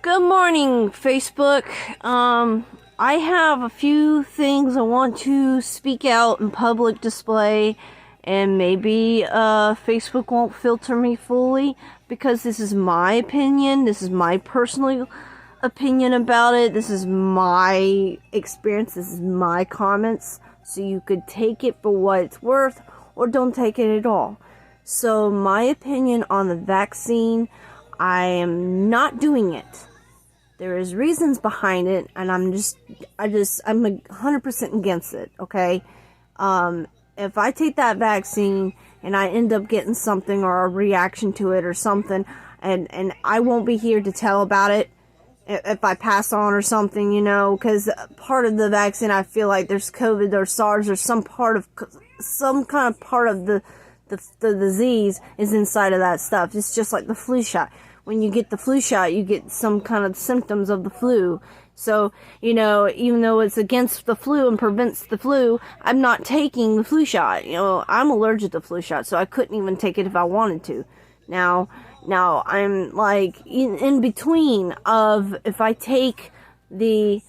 Good morning, Facebook. I have a few things I want to speak out in public display, and maybe Facebook won't filter me fully because this is my opinion. This is my personal opinion about it. This is my experience. This is my comments. So you could take it for what it's worth or don't take it at all. So my opinion on the vaccine, I am not doing it. There is reasons behind it, and I'm 100% against it, okay? If I take that vaccine and I end up getting something or a reaction to it or something, and I won't be here to tell about it if I pass on or something, you know, because part of the vaccine, I feel like there's COVID or SARS or some kind of part of the disease is inside of that stuff. It's just like the flu shot. When you get the flu shot, you get some kind of symptoms of the flu. So, you know, even though it's against the flu and prevents the flu, I'm not taking the flu shot. You know, I'm allergic to flu shots, so I couldn't even take it if I wanted to. Now I'm like in between of if I take the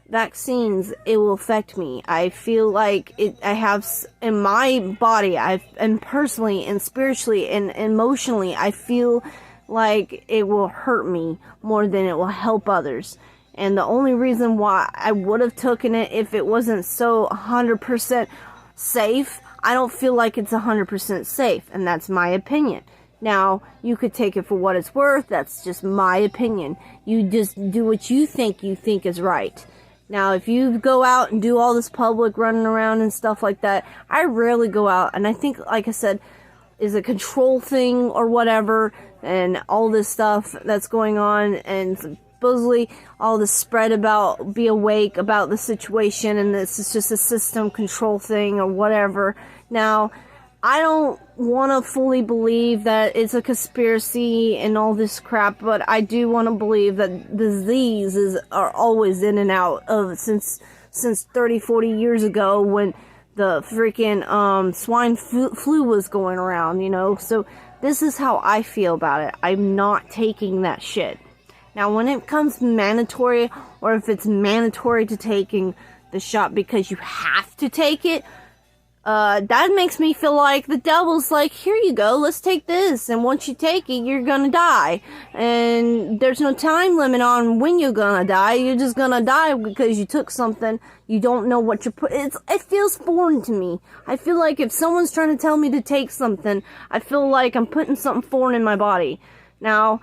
vaccines, it will affect me. I feel like I have in my body, and personally and spiritually and emotionally, I feel like it will hurt me more than it will help others. And the only reason why I would have taken it if it wasn't so 100% safe, I don't feel like it's 100% safe, and that's my opinion. Now, you could take it for what it's worth. That's just my opinion. You just do what you think is right. Now, if you go out and do all this public running around and stuff like that, I rarely go out, and I think, like I said, is a control thing or whatever, and all this stuff that's going on, and supposedly all this spread about be awake about the situation, and this is just a system control thing or whatever. Now, I don't want to fully believe that it's a conspiracy and all this crap, but I do want to believe that diseases are always in and out of since 30, 40 years ago when the freaking swine flu was going around, you know. So this is how I feel about it. I'm not taking that shit. Now, when it comes mandatory, or if it's mandatory to taking the shot because you have to take it, that makes me feel like the devil's like, here you go, let's take this, and once you take it, you're gonna die, and there's no time limit on when you're gonna die. You're just gonna die because you took something you don't know what you're it feels foreign to me. I feel like if someone's trying to tell me to take something, I feel like I'm putting something foreign in my body. Now,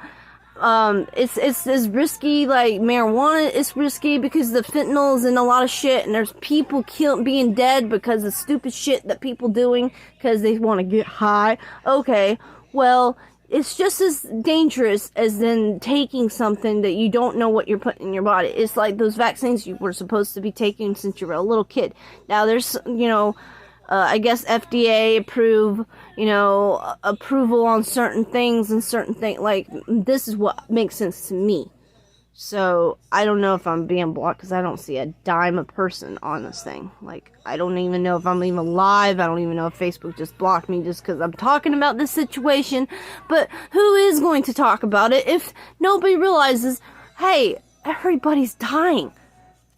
it's risky, like marijuana is risky because the fentanyl's in a lot of shit, and there's people being dead because of stupid shit that people doing because they want to get high. Okay, well, it's just as dangerous as then taking something that you don't know what you're putting in your body. It's like those vaccines you were supposed to be taking since you were a little kid. Now there's, you know, I guess FDA approval on certain things and certain things. Like, this is what makes sense to me. So, I don't know if I'm being blocked because I don't see a dime a person on this thing. Like, I don't even know if I'm even live. I don't even know if Facebook just blocked me just because I'm talking about this situation. But who is going to talk about it if nobody realizes, hey, everybody's dying?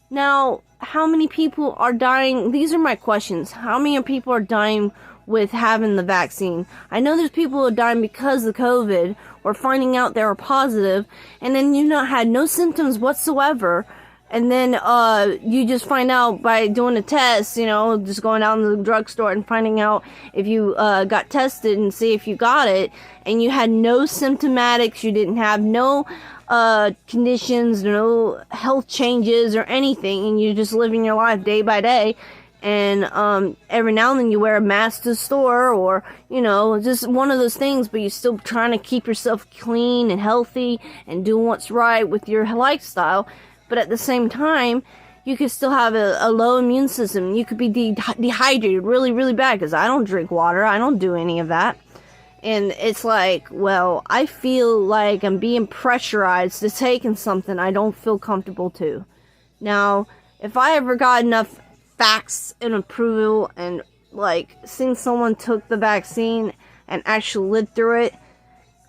Now, how many people are dying? These are my questions. How many people are dying with having the vaccine? I know there's people who are dying because of COVID or finding out they were positive, and then you had no symptoms whatsoever, and then you just find out by doing a test, you know, just going down to the drugstore and finding out if you got tested and see if you got it, and you had no symptomatics, you didn't have no conditions, no health changes or anything, and you're just living your life day by day, and every now and then you wear a mask to the store, or, you know, just one of those things, but you're still trying to keep yourself clean and healthy and doing what's right with your lifestyle, but at the same time, you could still have a low immune system. You could be dehydrated really, really bad, because I don't drink water, I don't do any of that. And it's like, well, I feel like I'm being pressurized to taking something I don't feel comfortable to. Now, if I ever got enough facts and approval and, like, seeing someone took the vaccine and actually lived through it,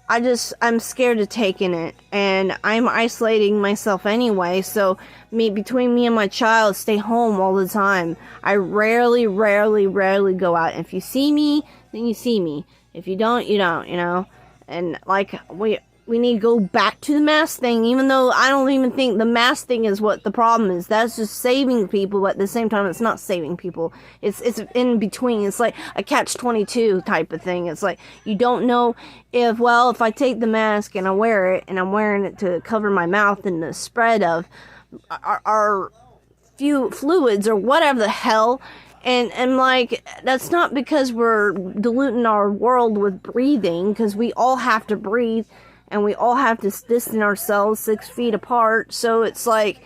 I'm scared of taking it, and I'm isolating myself anyway, so between me and my child, stay home all the time. I rarely go out. If you see me, then you see me. If you don't, you don't, and like, we need to go back to the mask thing, even though I don't even think the mask thing is what the problem is. That's just saving people, but at the same time, it's not saving people. It's in between. It's like a catch-22 type of thing. It's like, you don't know if I take the mask and I wear it, and I'm wearing it to cover my mouth and the spread of our few fluids or whatever the hell. And like, that's not because we're diluting our world with breathing, because we all have to breathe. And we all have to distance ourselves 6 feet apart. So it's like,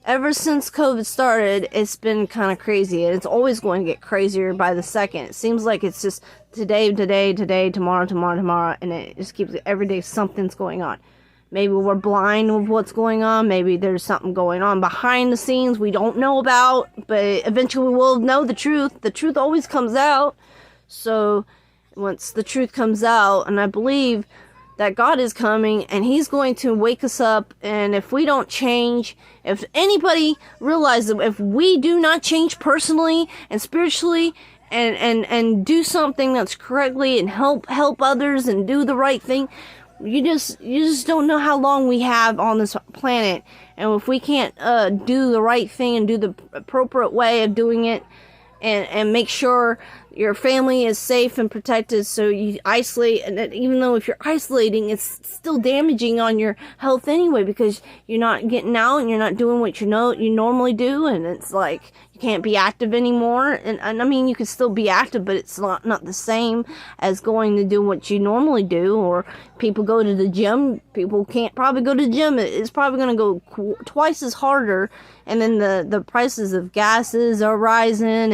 ever since COVID started, it's been kind of crazy. And it's always going to get crazier by the second. It seems like it's just today, tomorrow. And it just keeps, every day something's going on. Maybe we're blind with what's going on. Maybe there's something going on behind the scenes we don't know about. But eventually we'll know the truth. The truth always comes out. So once the truth comes out, and I believe that God is coming, and He's going to wake us up, and if we don't change, if anybody realizes that if we do not change personally and spiritually, and do something that's correctly, and help others, and do the right thing, you just don't know how long we have on this planet. And if we can't do the right thing and do the appropriate way of doing it, and make sure your family is safe and protected, so you isolate, and that even though if you're isolating, it's still damaging on your health anyway, because you're not getting out and you're not doing what you normally do, and it's like you can't be active anymore. And I mean, you can still be active, but it's not the same as going to do what you normally do. Or people go to the gym, people can't probably go to the gym. It's probably going to go twice as harder. And then the prices of gases are rising,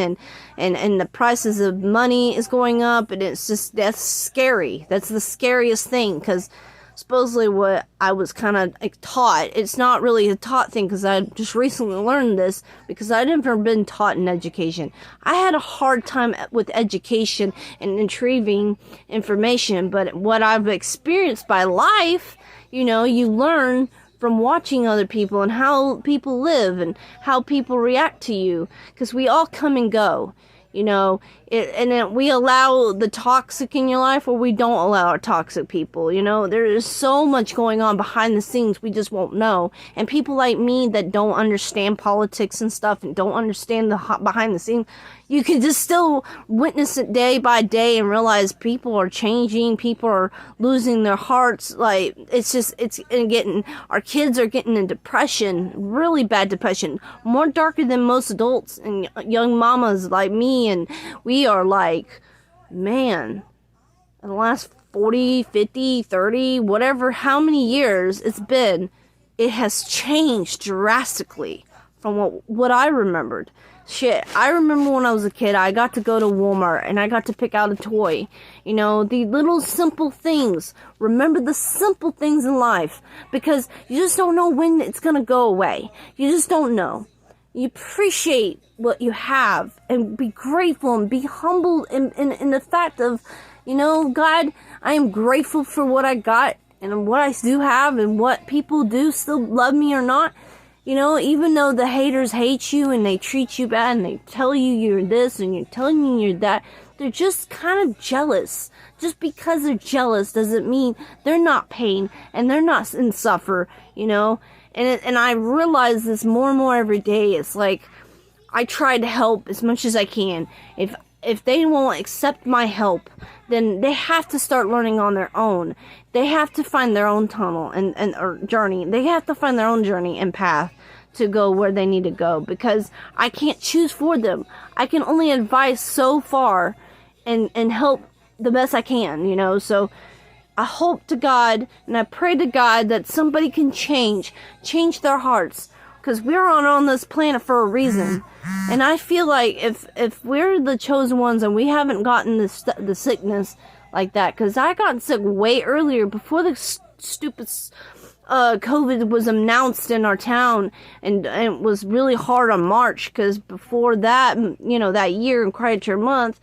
and the prices of money is going up, and that's scary. That's the scariest thing, because supposedly what I was kind of taught, it's not really a taught thing, because I just recently learned this, because I'd never been taught in education. I had a hard time with education and retrieving information, but what I've experienced by life, you learn from watching other people and how people live and how people react to you, because we all come and go, and we allow the toxic in your life, or we don't allow our toxic people. There is so much going on behind the scenes we just won't know. And people like me that don't understand politics and stuff, and don't understand the behind the scenes, you can just still witness it day by day and realize people are changing, people are losing their hearts. Like, our kids are getting in depression, really bad depression, more darker than most adults and young mamas like me. And we are like, man, in the last 40, 50, 30, whatever, how many years it's been, it has changed drastically from what I remembered. Shit, I remember when I was a kid, I got to go to Walmart and I got to pick out a toy. The little simple things. Remember the simple things in life, because you just don't know when it's gonna go away. You just don't know. You appreciate what you have, and be grateful, and be humble in the fact of, God, I am grateful for what I got and what I do have, and what people do still love me or not. Even though the haters hate you and they treat you bad and they tell you you're this and you're telling you you're that, they're just kind of jealous. Just because they're jealous doesn't mean they're not pain and they're not in suffer, And I realize this more and more every day. It's like, I try to help as much as I can. If they won't accept my help, then they have to start learning on their own. They have to find their own tunnel or journey. They have to find their own journey and path to go where they need to go, because I can't choose for them. I can only advise so far and help the best I can, So I hope to God and I pray to God that somebody can change their hearts, because we're on this planet for a reason. And I feel like if we're the chosen ones and we haven't gotten the sickness like that, because I got sick way earlier, before the stupid COVID was announced in our town, and it was really hard on March, because before that, that year in Creature Month,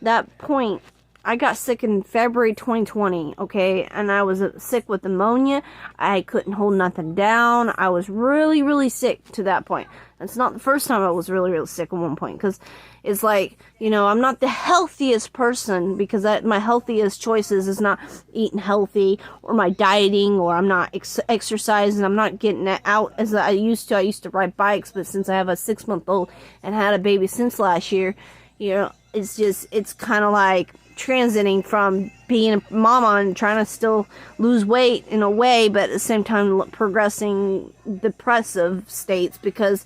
that point, I got sick in February 2020, okay? And I was sick with pneumonia. I couldn't hold nothing down. I was really, really sick to that point. It's not the first time I was really, really sick at one point, because it's like, you know, I'm not the healthiest person, because my healthiest choices is not eating healthy, or my dieting, or I'm not exercising. I'm not getting out as I used to. I used to ride bikes, but since I have a 6-month-old and had a baby since last year, you know, it's kind of like transiting from being a mama and trying to still lose weight in a way, but at the same time progressing depressive states, because,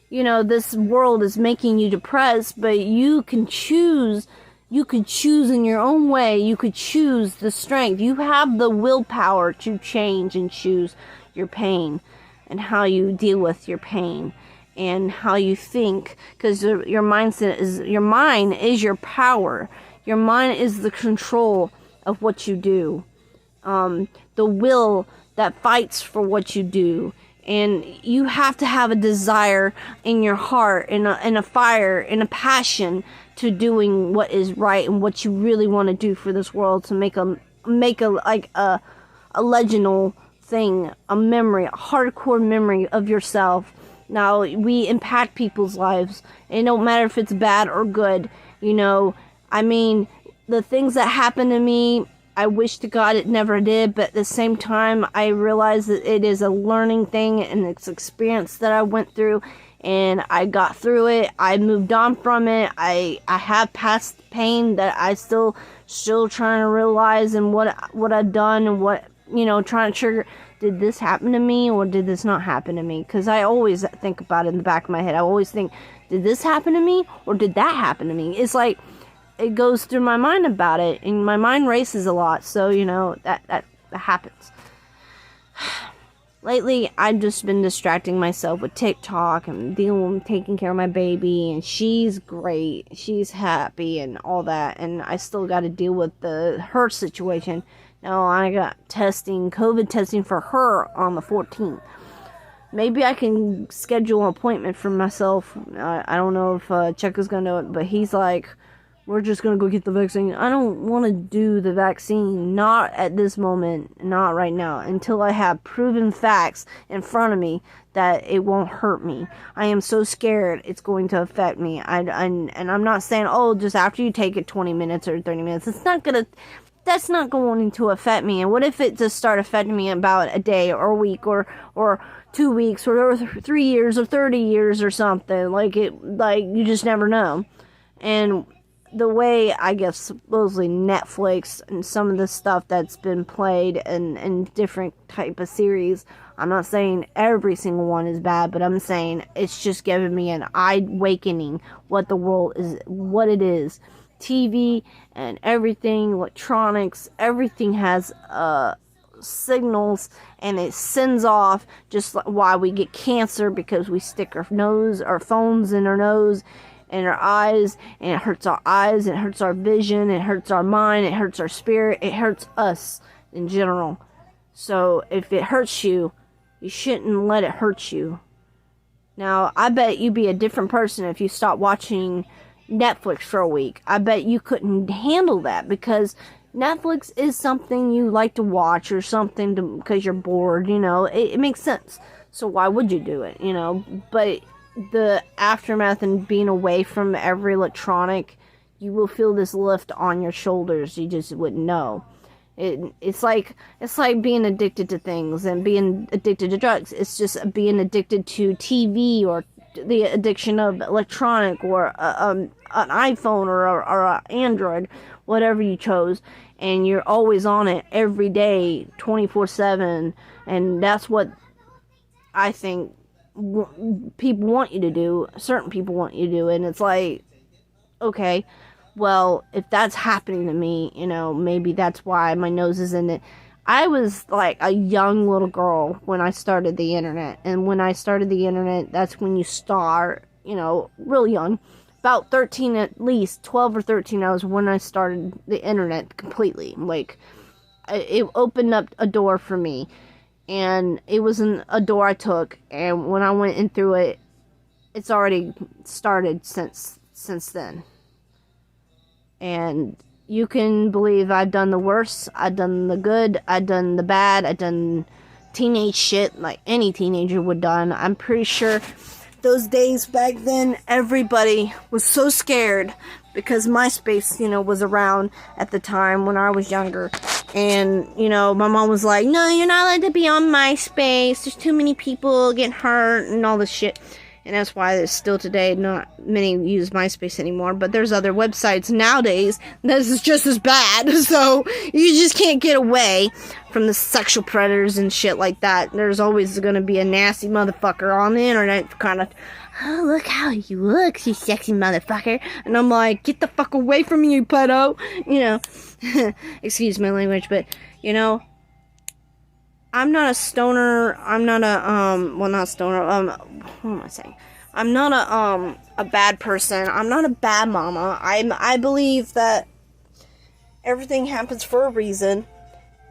you know, this world is making you depressed, but you can choose in your own way. You could choose the strength. You have the willpower to change and choose your pain and how you deal with your pain and how you think, because your mind is your power. Your mind is the control of what you do. The will that fights for what you do. And you have to have a desire in your heart, and a fire, and a passion to doing what is right and what you really want to do for this world, to make a legendal thing, a memory, a hardcore memory of yourself. Now, we impact people's lives. It don't matter if it's bad or good, you know. I mean, the things that happened to me, I wish to God it never did, but at the same time, I realize that it is a learning thing, and it's experience that I went through, and I got through it. I moved on from it. I have past pain that I still trying to realize, and what I've done, and what, you know, trying to trigger, did this happen to me, or did this not happen to me? Because I always think about it in the back of my head. I always think, did this happen to me, or did that happen to me? It's like, it goes through my mind about it, and my mind races a lot, so, you know, that happens. Lately, I've just been distracting myself with TikTok and taking care of my baby, and she's great, she's happy, and all that, and I still got to deal with her situation. Now, I got COVID testing for her on the 14th. Maybe I can schedule an appointment for myself. I don't know if Chuck is going to do it, but he's like, we're just going to go get the vaccine. I don't want to do the vaccine. Not at this moment. Not right now. Until I have proven facts in front of me that it won't hurt me. I am so scared it's going to affect me. And I'm not saying, oh, just after you take it 20 minutes or 30 minutes. That's not going to affect me. And what if it just start affecting me about a day or a week or 2 weeks or 3 years or 30 years or something? Like you just never know. And the way, I guess, supposedly Netflix and some of the stuff that's been played and different type of series, I'm not saying every single one is bad, but I'm saying it's just giving me an eye-awakening what the world is, what it is. TV and everything, electronics, everything has signals, and it sends off, just like why we get cancer, because we stick our phones in our nose and our eyes, and it hurts our eyes, it hurts our vision, it hurts our mind, it hurts our spirit, it hurts us in general. So if it hurts you, you shouldn't let it hurt you. Now, I bet you'd be a different person if you stopped watching Netflix for a week. I bet you couldn't handle that, because Netflix is something you like to watch, or something because you're bored, you know. It makes sense. So why would you do it, you know? But the aftermath and being away from every electronic, you will feel this lift on your shoulders. You just wouldn't know. It's like being addicted to things and being addicted to drugs. It's just being addicted to TV, or the addiction of electronic, or an iPhone, or an Android, whatever you chose, and you're always on it every day, 24/7, and that's what I think people want you to do. Certain people want you to do, and it's like, okay, well, if that's happening to me, you know, maybe that's why my nose is in it. I was like a young little girl when I started the internet, and when I started the internet, that's when you start, you know, real young, about 13, at least 12 or 13. I was when I started the internet completely. Like, it opened up a door for me, and it wasn't a door I took, and when I went in through it, it's already started since then. And you can believe I've done the worst, I've done the good, I've done the bad, I've done teenage shit like any teenager would done. I'm pretty sure those days back then, everybody was so scared because MySpace, was around at the time when I was younger. And, my mom was like, no, you're not allowed to be on MySpace. There's too many people getting hurt and all this shit. And that's why there's still today not many use MySpace anymore. But there's other websites nowadays that is just as bad. So you just can't get away from the sexual predators and shit like that. There's always going to be a nasty motherfucker on the internet kind of, oh, look how you look, you sexy motherfucker. And I'm like, get the fuck away from me, you pedo. Excuse my language, but, I'm not a stoner. I'm not not stoner. What am I saying? I'm not a bad person. I'm not a bad mama. I believe that everything happens for a reason,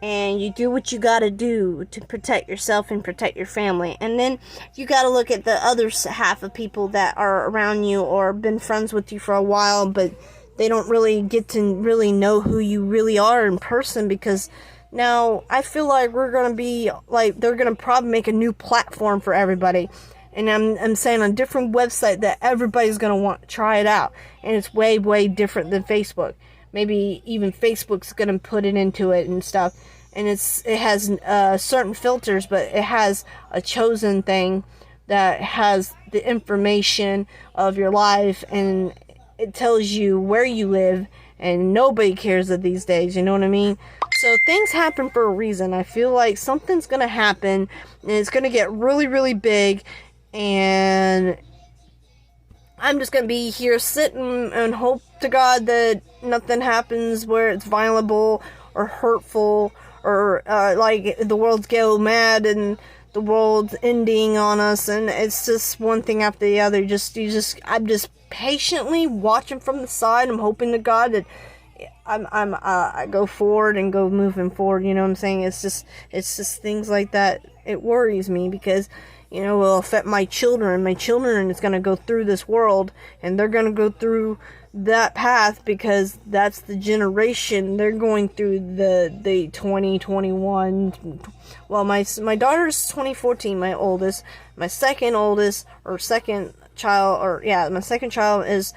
and you do what you gotta do to protect yourself and protect your family. And then you gotta look at the other half of people that are around you or been friends with you for a while, but they don't really get to really know who you really are in person, because now, I feel like we're going to be, they're going to probably make a new platform for everybody. And I'm saying a different website that everybody's going to want to try it out. And it's way, way different than Facebook. Maybe even Facebook's going to put it into it and stuff. And it has certain filters, but it has a chosen thing that has the information of your life. And it tells you where you live. And nobody cares of these days, you know what I mean? So things happen for a reason. I feel like something's going to happen, and it's going to get really, really big, and I'm just going to be here sitting and hope to God that nothing happens where it's violable or hurtful, or the world's go mad and the world's ending on us, and it's just one thing after the other. I'm just patiently watching from the side. I'm hoping to God that I go forward and go moving forward. You know what I'm saying? It's just things like that. It worries me because, it will affect my children. My children is going to go through this world, and they're going to go through that path because that's the generation they're going through. The 2021. Well, my daughter's 2014, my oldest. My second child is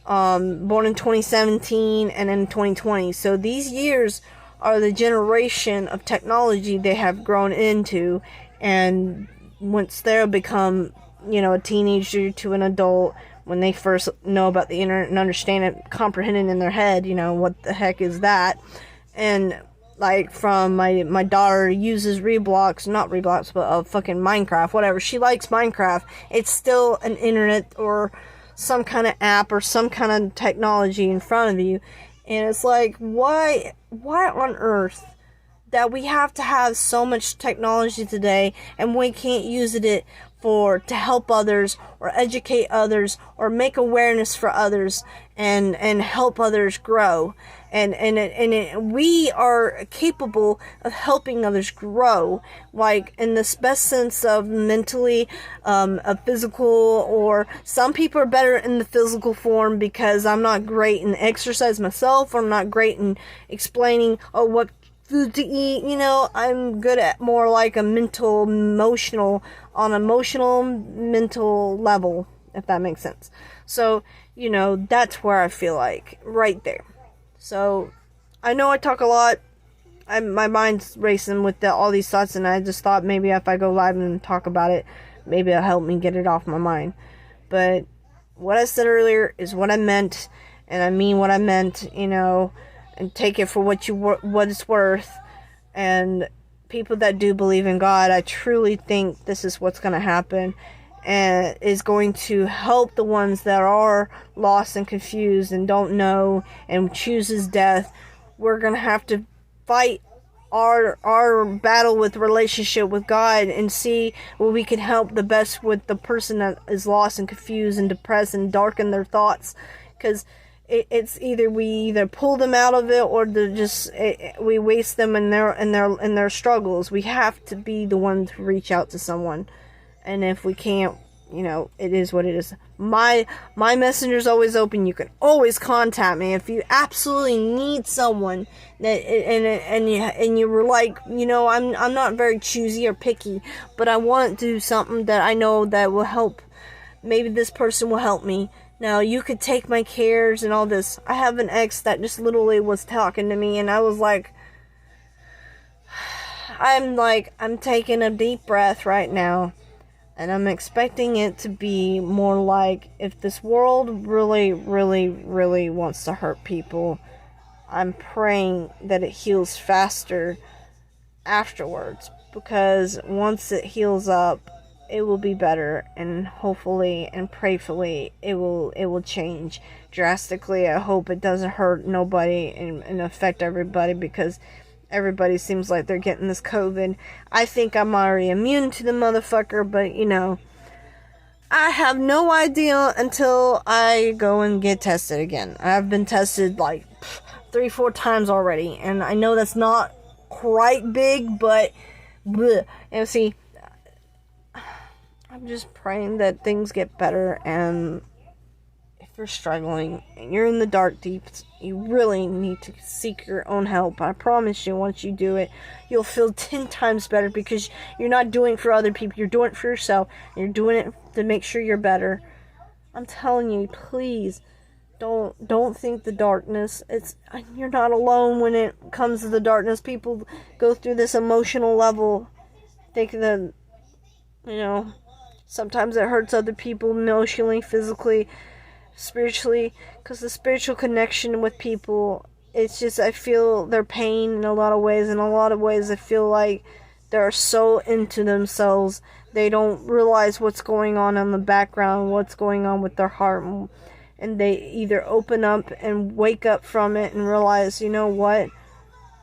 born in 2017 and in 2020. So these years are the generation of technology they have grown into, and once they'll become, a teenager to an adult, when they first know about the internet and understand it, comprehend it in their head, what the heck is that? And from my daughter uses not Roblox, but fucking Minecraft, whatever. She likes Minecraft. It's still an internet or some kind of app or some kind of technology in front of you. And it's like, why on earth that we have to have so much technology today and we can't use it to help others or educate others or make awareness for others and help others grow. And we are capable of helping others grow, in the best sense of mentally, of physical, or some people are better in the physical form because I'm not great in exercise myself, or I'm not great in explaining, what food to eat, I'm good at more like a mental, mental level, if that makes sense. So, that's where I feel like, right there. So, I know I talk a lot. My mind's racing with all these thoughts, and I just thought maybe if I go live and talk about it, maybe it'll help me get it off my mind. But what I said earlier is what I meant, and I mean what I meant, and take it for what it's worth. And people that do believe in God, I truly think this is what's going to happen, and is going to help the ones that are lost and confused and don't know and chooses death. We're going to have to fight our battle with relationship with God and see what we can help the best with the person that is lost and confused and depressed and darken their thoughts, because it's either we pull them out of it, or we waste them in their struggles. We have to be the one to reach out to someone. And if we can't, you know, it is what it is. My messenger's always open. You can always contact me if you absolutely need someone that, and you were like, you know, I'm not very choosy or picky, but I want to do something that I know that will help. Maybe this person will help me. Now, you could take my cares and all this. I have an ex that just literally was talking to me, and I was like, I'm taking a deep breath right now. And I'm expecting it to be more like, if this world really, really, really wants to hurt people, I'm praying that it heals faster afterwards. Because once it heals up, it will be better. And hopefully and prayerfully, it will change drastically. I hope it doesn't hurt nobody and affect everybody, because everybody seems like they're getting this COVID. I think I'm already immune to the motherfucker, but, you know, I have no idea until I go and get tested again. I've been tested like 3-4 times already, and I know that's not quite big, but, bleh. And see, I'm just praying that things get better, and if you're struggling and you're in the dark deeps, you really need to seek your own help. I promise you, once you do it, you'll feel 10 times better, because you're not doing it for other people, you're doing it for yourself, and you're doing it to make sure you're better. I'm telling you, please, don't think the darkness. You're not alone when it comes to the darkness. People go through this emotional level, think that, you know, sometimes it hurts other people emotionally, physically, spiritually, because the spiritual connection with people, it's just, I feel their pain in a lot of ways. In a lot of ways, I feel like they're so into themselves, they don't realize what's going on in the background, what's going on with their heart, and they either open up and wake up from it and realize, you know what,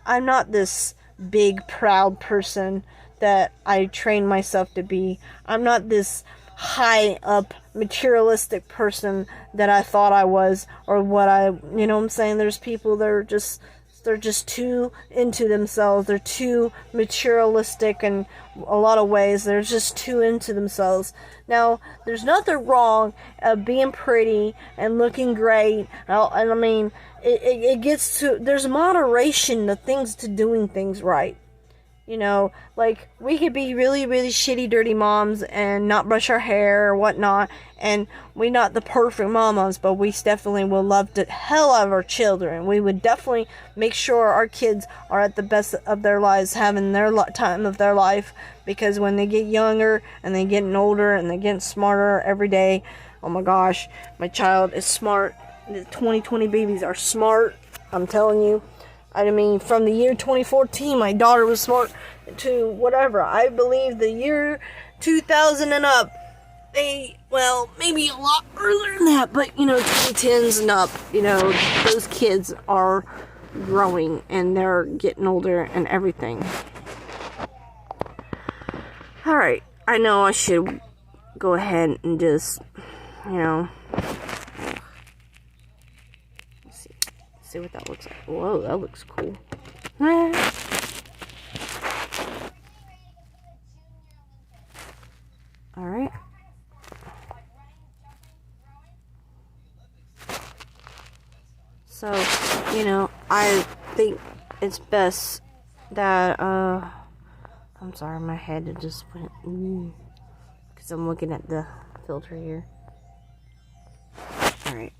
I'm not this big proud person that I trained myself to be. I'm not this high up materialistic person that I thought I was, or what you know what I'm saying? There's people that are they're just too into themselves. They're too materialistic in a lot of ways. They're just too into themselves. Now, there's nothing wrong of being pretty and looking great. And I mean, it gets to, there's moderation to doing things right. You know, like, we could be really, really shitty, dirty moms and not brush our hair or whatnot, and we're not the perfect mamas, but we definitely will love the hell out of our children. We would definitely make sure our kids are at the best of their lives, having their time of their life, because when they get younger and they getting older and they getting smarter every day, oh my gosh, my child is smart. The 2020 babies are smart, I'm telling you. I mean, from the year 2014, my daughter was smart, to whatever. I believe the year 2000 and up, well, maybe a lot earlier than that, but, you know, 2010s and up, you know, those kids are growing and they're getting older and everything. Alright, I know I should go ahead and just, you know, see what that looks like. Whoa, that looks cool. Alright. So, you know, I think it's best that, I'm sorry, my head just went, because I'm looking at the filter here. Alright.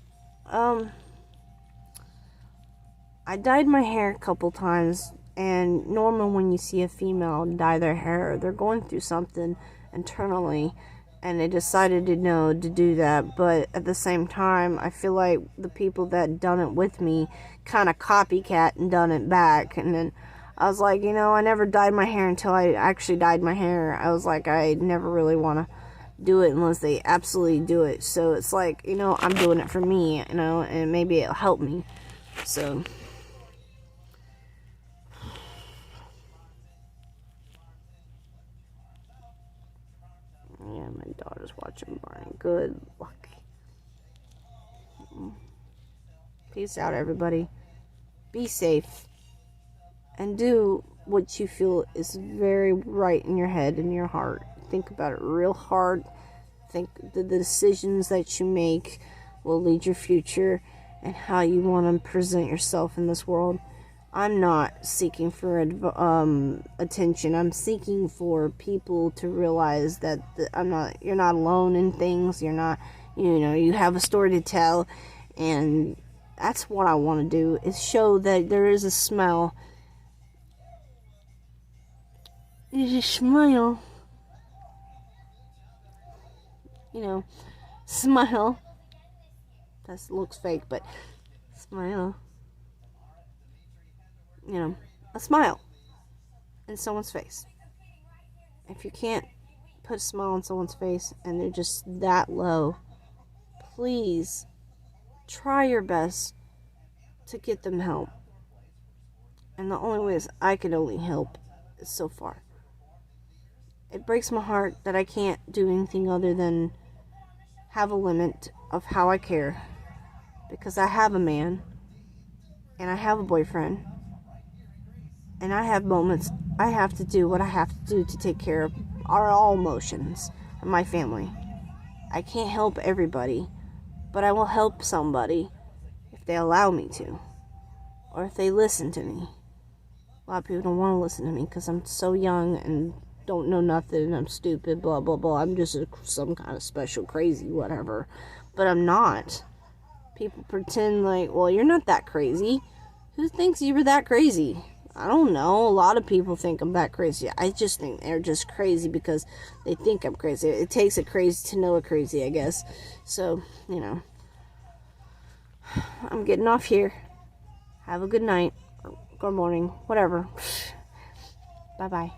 I dyed my hair a couple times, and normally when you see a female dye their hair, they're going through something internally, and they decided to do that. But at the same time, I feel like the people that done it with me kind of copycat and done it back. And then I was like, you know, I never dyed my hair until I actually dyed my hair. I was like, I never really want to do it unless they absolutely do it. So it's like, you know, I'm doing it for me, you know, and maybe it'll help me. So yeah, my daughter's watching Barney. Good luck. Peace out, everybody. Be safe. And do what you feel is very right in your head and your heart. Think about it real hard. think the decisions that you make will lead your future and how you want to present yourself in this world. I'm not seeking for attention. I'm seeking for people to realize that you're not alone in things. You're not, you have a story to tell, and that's what I want to do, is show that there is a smile. There's a smile. Smile. That looks fake, but smile. A smile in someone's face. If you can't put a smile on someone's face and they're just that low, please try your best to get them help. And the only ways I can only help is so far. It breaks my heart that I can't do anything other than have a limit of how I care, because I have a man and I have a boyfriend, and I have moments I have to do what I have to do to take care of all emotions of my family. I can't help everybody, but I will help somebody if they allow me to, or if they listen to me. A lot of people don't want to listen to me because I'm so young and don't know nothing, and I'm stupid, blah blah blah. I'm just some kind of special crazy whatever, but I'm not. People pretend like, well, you're not that crazy. Who thinks you were that crazy? I don't know. A lot of people think I'm that crazy. I just think they're just crazy because they think I'm crazy. It takes a crazy to know a crazy, I guess. So, I'm getting off here. Have a good night, or good morning, whatever. Bye-bye.